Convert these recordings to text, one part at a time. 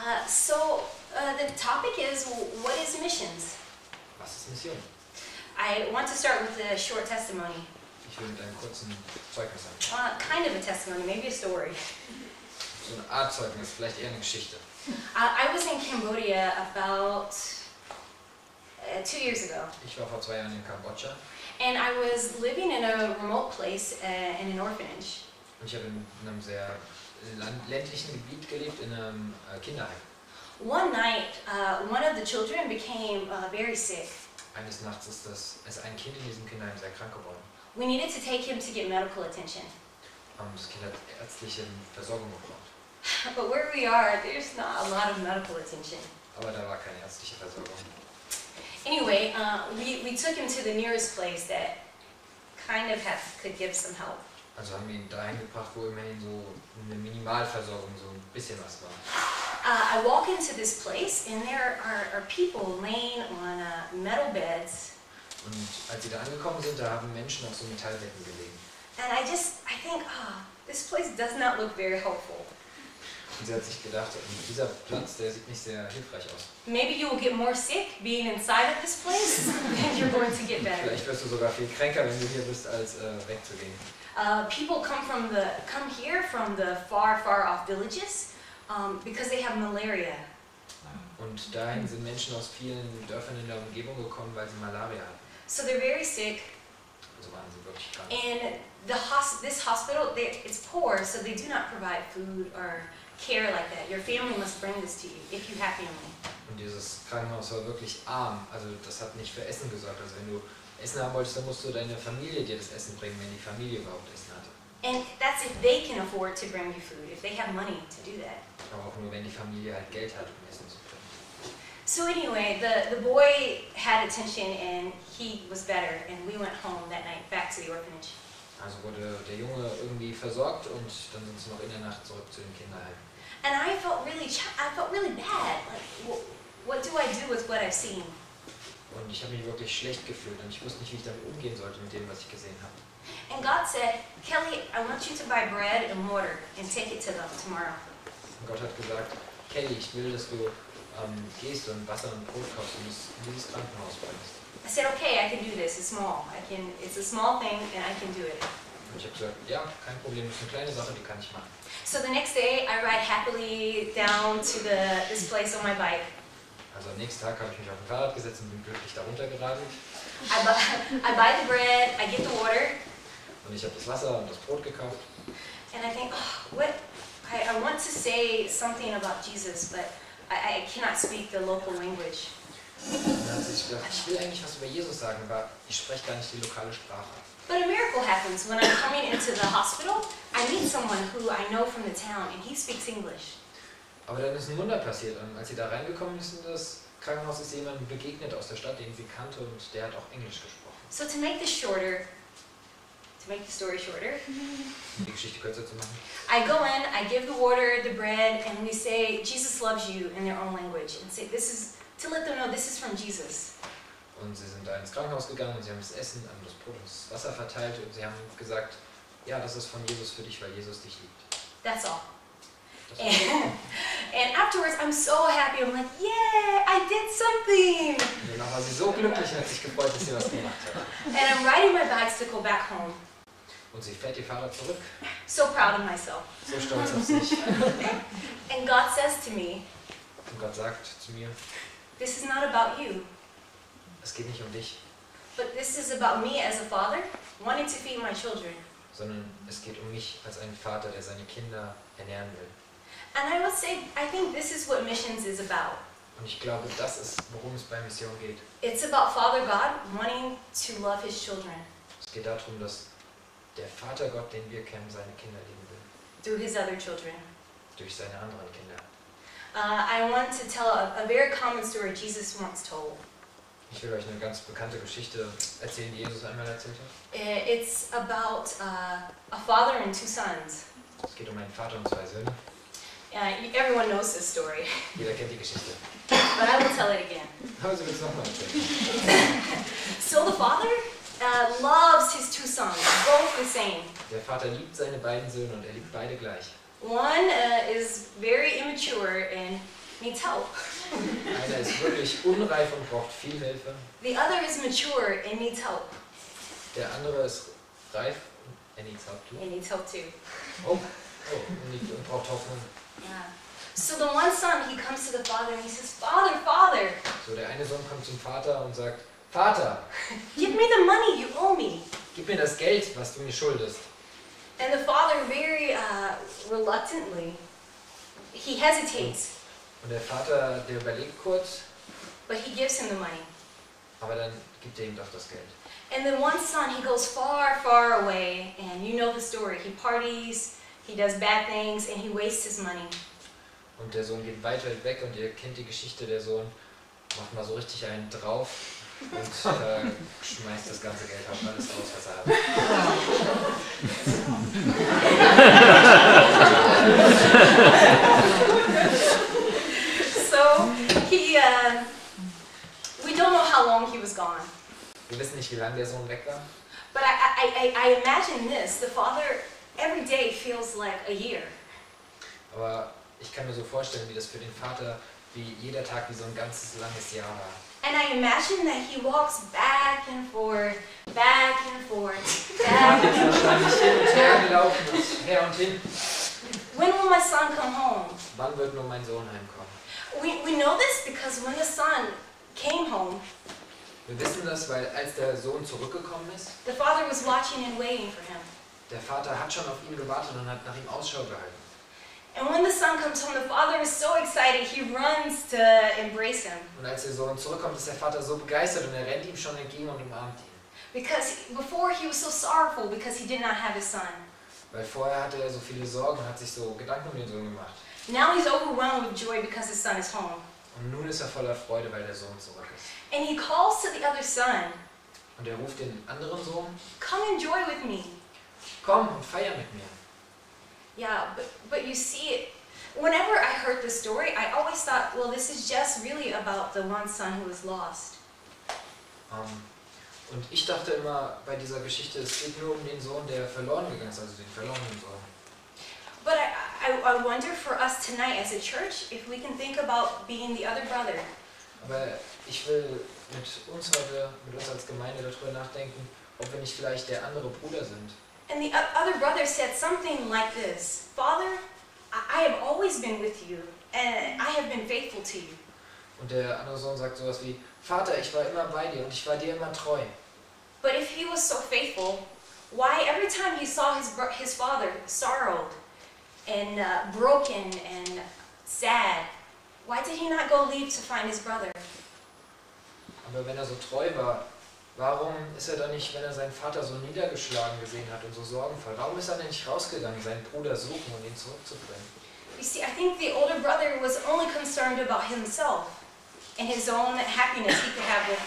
The topic is, what is missions? Was ist Mission? I want to start with a short testimony. Ich will mit einem kurzen Zeugnis anfangen. Kind of a testimony, maybe a story. So eine Art Zeugnis, vielleicht eher eine Geschichte. I was in Cambodia about 2 years ago. Ich war vor 2 Jahren in Kambodscha. And I was living in a remote place in an orphanage. Und ich habe in einem sehr ländlichen Gebiet gelebt, in einem Kinderheim. One night, one of the children became very sick. Eines Nachts ist ein Kind in diesem Kinderheim sehr krank geworden. We needed to take him to get medical attention. Das Kind hat ärztliche Versorgung gebraucht. But where we are, there's not a lot of medical attention. Aber da war keine ärztliche Versorgung. Anyway, we took him to the nearest place that kind of could give some help. Also haben wir ihn dahin gebracht, wo immerhin so eine Minimalversorgung, so ein bisschen was war. I walk into this place and there are people laying on metal beds. Und als sie da angekommen sind, da haben Menschen auf so Metallbetten gelegen. And I think, this place does not look very hopeful. Und sie hat sich gedacht, dieser Platz, der sieht nicht sehr hilfreich aus. Maybe you will get more sick being inside of this place than you're going to get better. Vielleicht wirst du sogar viel kränker, wenn du hier bist, als wegzugehen. People come here from the far off villages because they have malaria. Und dahin sind Menschen aus vielen Dörfern in der Umgebung gekommen, weil sie Malaria hatten. So they're very sick. Also waren sie wirklich krank. And this hospital, it's poor, so they do not provide food or care like that. Your family must bring this to you if you have family. Und dieses Krankenhaus war wirklich arm, also das hat nicht für Essen gesorgt. Also wenn du Essen haben wolltest, dann musst du deine Familie dir das Essen bringen, wenn die Familie überhaupt Essen hatte. And that's if they can afford to bring you food, if they have money to do that. Aber auch nur, wenn die Familie halt Geld hat, um Essen zu bringen. So anyway, the boy had attention and he was better, and we went home that night back to the orphanage. Also wurde der Junge irgendwie versorgt und dann sind sie noch in der Nacht zurück zu den Kinderheim. And I felt really bad. Like, what do I do with what I've seen? Und ich habe mich wirklich schlecht gefühlt und ich wusste nicht, wie ich damit umgehen sollte mit dem, was ich gesehen habe. And God said, Kelly, I want you to buy bread and water and take it to them tomorrow. Und Gott hat gesagt, Kelly, ich will, dass du gehst und Wasser und Brot kaufst und es in dieses Krankenhaus bringst. I said, okay, I can do this. It's small. It's a small thing, and I can do it. Und ich habe gesagt, ja, kein Problem, das ist eine kleine Sache, die kann ich machen. So the next day, I ride happily down to this place on my bike. Also am nächsten Tag habe ich mich auf ein Fahrrad gesetzt und bin glücklich darunter geradelt. I buy the bread, I get the water. Und ich habe das Wasser und das Brot gekauft. And I think, I want to say something about Jesus, but I cannot speak the local language. Und dann hat sie sich gedacht, ich will eigentlich was über Jesus sagen, aber ich spreche gar nicht die lokale Sprache. But a miracle happens. When I'm coming into the hospital, I meet someone who I know from the town, and he speaks English. Aber dann ist ein Wunder passiert. Und als sie da reingekommen ist in das Krankenhaus, ist jemand begegnet aus der Stadt, den sie kannte, und der hat auch Englisch gesprochen. So to make the story shorter, Um die Geschichte kürzer zu machen. I go in, I give the water, the bread, and we say, Jesus loves you in their own language. And say, this is, to let them know this is from Jesus. Und sie sind da ins Krankenhaus gegangen und sie haben das Essen, das Brot und das Wasser verteilt und sie haben gesagt, ja, das ist von Jesus für dich, weil Jesus dich liebt. That's all. Das war's. And afterwards, I'm so happy. I'm like, yeah, I did something. Und danach war sie so glücklich und hat sich gefreut, dass sie was gemacht hat. And I'm riding my bicycle back home. Und sie fährt ihr Fahrrad zurück. So proud of myself. So stolz auf sich. And God says to me, Und Gott sagt zu mir, this is not about you, es geht nicht um dich, but this is about me as a father wanting to feed my children. sondern es geht um mich als einen Vater, der seine Kinder ernähren will. And I would say, I think this is what missions is about. Und ich glaube, das ist, worum es bei Mission geht. It's about Father God wanting to love His children Es geht darum, dass der Vater Gott, den wir kennen, seine Kinder lieben will. through His other children. Durch seine anderen Kinder. I want to tell a very common story Jesus once told. Ich will euch eine ganz bekannte Geschichte erzählen, die Jesus einmal erzählt hat. It's about a father and 2 sons. Es geht um einen Vater und 2 Söhne. Everyone knows this story, Jeder kennt die Geschichte. but I will tell it again. Aber sie will es nochmal erzählen. So the father loves his 2 sons, both the same. Der Vater liebt seine beiden Söhne und er liebt beide gleich. One is very immature and needs help. Einer ist wirklich unreif und braucht viel Hilfe. The other is mature and needs help. Der andere ist reif und er needs help too. And needs help too. Und braucht Hoffnung. Yeah. So the one son, he comes to the father and he says, Father, Father, So, der eine Sohn kommt zum Vater und sagt, Vater, give me the money you owe me. gib mir das Geld, was du mir schuldest. And the father very reluctantly, he hesitates, Und der Vater, der überlegt kurz, but he gives him the money. aber dann gibt er ihm doch das Geld. And then one son, he goes far, far away, and you know the story. He parties, he does bad things, and he wastes his money. Und der Sohn geht weit, weit weg und ihr kennt die Geschichte, der Sohn macht mal so richtig einen drauf und schmeißt das ganze Geld auf alles raus, was er hat. So we don't know how long he was gone. Wir wissen nicht, wie lange der Sohn weg war, But I imagine this, the father every day feels like a year. aber ich kann mir so vorstellen, wie das für den Vater wie jeder Tag wie so ein ganzes langes Jahr war. And I imagine that he walks back and forth, back and forth, Er back ist and wahrscheinlich hin und her gelaufen und her und hin. When will my son come home? Wann wird nur mein Sohn heimkommen? We know this because when the son came home, Wir wissen das, weil als der Sohn zurückgekommen ist, the father was watching and waiting for him. der Vater hat schon auf ihn gewartet und hat nach ihm Ausschau gehalten. And when the son comes home, the father is so excited, he runs to embrace him. Und als der Sohn zurückkommt, ist der Vater so begeistert und er rennt ihm schon entgegen und umarmt ihn. Because before he was so sorrowful because he did not have his son. Weil vorher hatte er so viele Sorgen und hat sich so Gedanken um den Sohn gemacht. Now he's overwhelmed with joy because his son is home. Und nun ist er voller Freude, weil der Sohn zurück ist. And he calls to the other son, Und er ruft den anderen Sohn, come enjoy with me. komm und feier mit mir. Yeah, but you see, whenever I heard this story, I always thought, well, this is just really about the one son who was lost. Und ich dachte immer bei dieser Geschichte, es geht nur um den Sohn, der verloren gegangen ist, also den verlorenen Sohn. But I wonder for us tonight as a church if we can think about being the other brother. Aber ich will mit uns heute, mit uns als Gemeinde darüber nachdenken, ob wir nicht vielleicht der andere Bruder sind. And the other brother said something like this, Father, I have always been with you, and I have been faithful to you. Und der andere Sohn sagt sowas wie, Vater, ich war immer bei dir und ich war dir immer treu. But if he was so faithful, why every time he saw his father sorrowed and broken and sad, why did he not go leave to find his brother? Aber wenn er so treu war, warum ist er dann nicht, wenn er seinen Vater so niedergeschlagen gesehen hat und so sorgenvoll, warum ist er denn nicht rausgegangen, seinen Bruder suchen und ihn zurückzubringen? You see, I think the older brother was only concerned about himself and his own happiness he could have with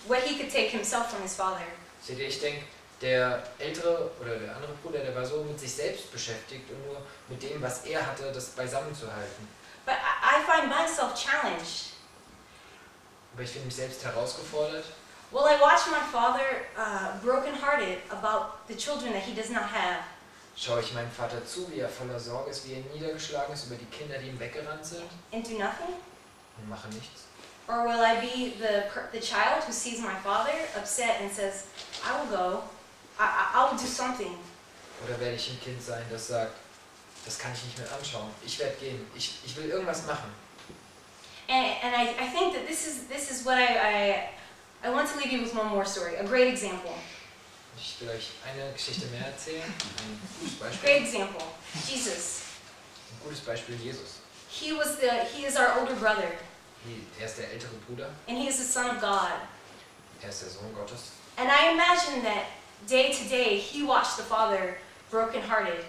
what he could take himself from his father. Seht ihr, ich denke, der ältere oder der andere Bruder, der war so mit sich selbst beschäftigt und nur mit dem, was er hatte, das beisammen zu halten. But I find myself challenged. Aber ich finde mich selbst herausgefordert. Will I watch my father brokenhearted about the children that he does not have? Schaue ich meinem Vater zu, wie er voller Sorge ist, wie er niedergeschlagen ist über die Kinder, die ihm weggerannt sind And do nothing? und mache nichts? Or will I be the child who sees my father upset and says, I will go, I will do something. Oder werde ich ein Kind sein, das sagt, das kann ich nicht mehr anschauen, ich werde gehen, ich will irgendwas machen. And I think that this is what I want to leave you with one more story, a great example. Ich will euch eine Geschichte mehr erzählen, ein gutes Great Beispiel. example. Jesus. Ein gutes Beispiel, Jesus. He is our older brother, Er ist der ältere Bruder, and he is the son of God. er ist der Sohn Gottes. And I imagine that day to day he watched the father brokenhearted.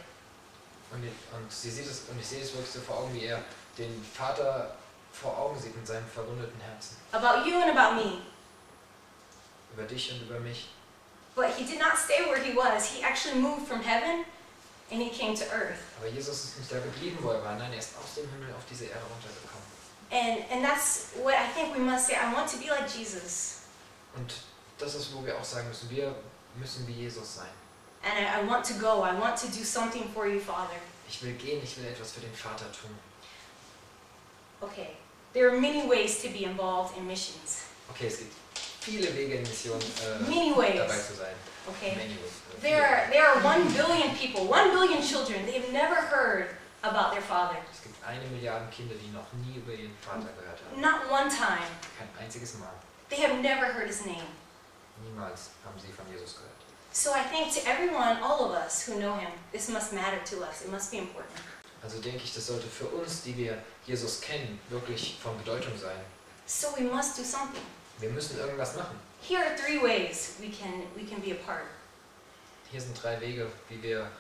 Und ich sehe es wirklich so vor Augen, wie er den Vater vor Augen sieht mit seinem verwundeten Herzen. About you and about me. Über dich und über mich. But he did not stay where he was. He actually moved from heaven and he came to earth. Aber Jesus ist nicht da geblieben, wo er war. Nein, er ist aus dem Himmel auf diese Erde runtergekommen. And that's what I think we must say. I want to be like Jesus. Und das ist, wo wir auch sagen müssen, wir müssen wie Jesus sein. And I want to go. I want to do something for you, Father. Ich will gehen, ich will etwas für den Vater tun. Okay. Okay, there are many ways to be involved in missions. Okay, es gibt viele Wege in Mission Many ways. dabei zu sein. Okay, Many ways. there are 1 billion people, 1 billion children. They have never heard about their father. Es gibt 1 Milliarde Kinder, die noch nie über ihren Vater gehört haben. Not one time. Kein einziges Mal. They have never heard his name. Niemals haben sie von Jesus gehört. So I think to everyone, all of us who know him, this must matter to us. It must be important. Also denke ich, das sollte für uns, die wir Jesus kennen, wirklich von Bedeutung sein. So we must do something. Wir müssen irgendwas machen. Here are 3 ways we can be a part. Hier sind 3 Wege, wie wir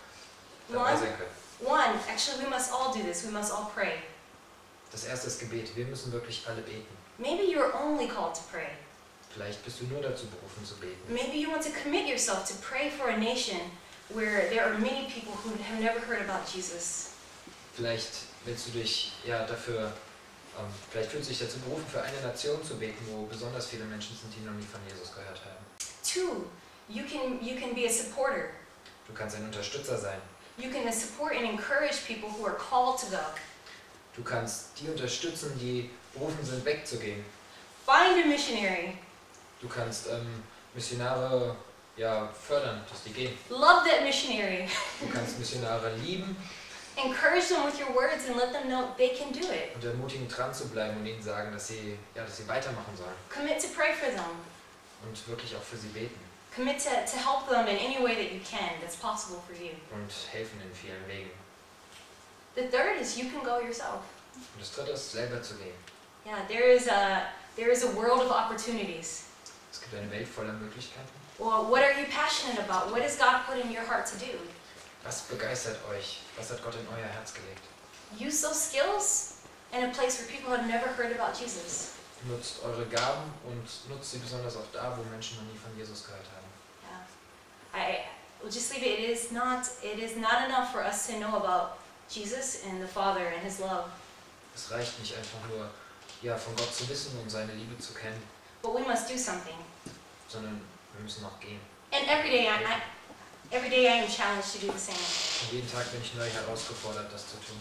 dabei sein können. One, actually we must all do this. We must all pray. Das erste ist Gebet. Wir müssen wirklich alle beten. Maybe you're only called to pray. Vielleicht bist du nur dazu berufen zu beten. Maybe you want to commit yourself to pray for a nation where there are many people who have never heard about Jesus. Vielleicht willst du dich dafür, vielleicht fühlst du dich dazu berufen, für eine Nation zu beten, wo besonders viele Menschen sind, die noch nie von Jesus gehört haben. 2, you can be a supporter. Du kannst ein Unterstützer sein. You can support and encourage people who are called to go. Du kannst die unterstützen, die berufen sind, wegzugehen. Find a missionary. Du kannst Missionare fördern, dass die gehen. Love that missionary. Du kannst Missionare lieben. Encourage them with your words and let them know they can do it. Und ermutigen, dran zu bleiben und ihnen sagen, dass sie weitermachen sollen. Commit to pray for them. Und wirklich auch für sie beten. Commit to help them in any way that you can that's possible for you. Und helfen in vielen Wegen. The third is you can go yourself. Und das dritte ist, selber zu gehen. Yeah, there is a world of opportunities. Es gibt eine Welt voller Möglichkeiten. Well, what are you passionate about? What has God put in your heart to do? Was begeistert euch? Was hat Gott in euer Herz gelegt? Use those skills in a place where people have never heard about Jesus. Nutzt eure Gaben und nutzt sie besonders auch da, wo Menschen noch nie von Jesus gehört haben. Yeah, we'll just leave it. It is not enough for us to know about Jesus and the Father and His love. Es reicht nicht einfach nur, von Gott zu wissen und seine Liebe zu kennen, But we must do something. sondern wir müssen auch gehen. And every day I am challenged to do the same. Und jeden Tag bin ich neu herausgefordert, das zu tun.